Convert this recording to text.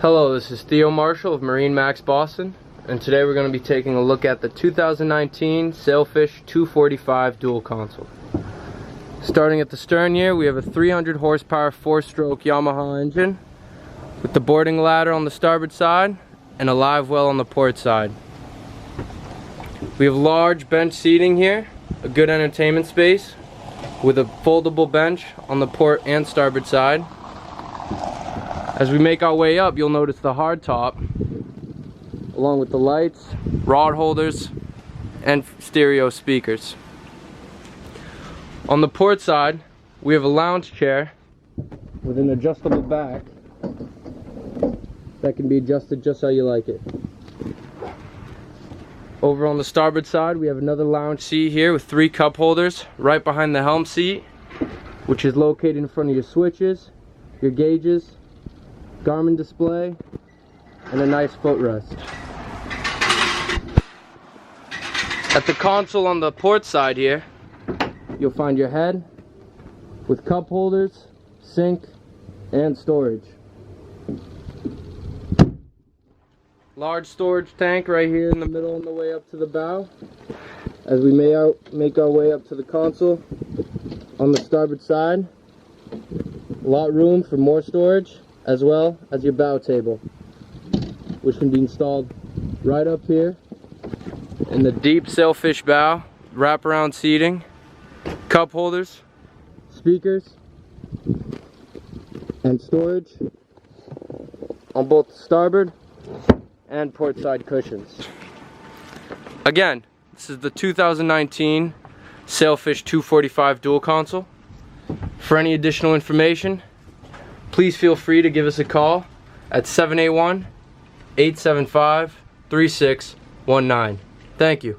Hello, this is Theo Marshall of MarineMax Boston, and today we're going to be taking a look at the 2019 Sailfish 245 dual console. Starting at the stern here, we have a 300 horsepower 4-stroke Yamaha engine with the boarding ladder on the starboard side and a live well on the port side. We have large bench seating here, a good entertainment space with a foldable bench on the port and starboard side. As we make our way up, you'll notice the hardtop, along with the lights, rod holders, and stereo speakers. On the port side, we have a lounge chair with an adjustable back that can be adjusted just how you like it. Over on the starboard side, we have another lounge seat here with 3 cup holders right behind the helm seat, which is located in front of your switches, your gauges, Garmin display, and a nice footrest. At the console on the port side here, you'll find your head with cup holders, sink, and storage. Large storage tank right here in the middle on the way up to the bow. As we make our way up to the console on the starboard side, a lot of room for more storage, as well as your bow table, which can be installed right up here in the deep Sailfish bow, wraparound seating, cup holders, speakers, and storage on both the starboard and port side cushions. Again, this is the 2019 Sailfish 245 dual console. For any additional information, please feel free to give us a call at 781-875-3619. Thank you.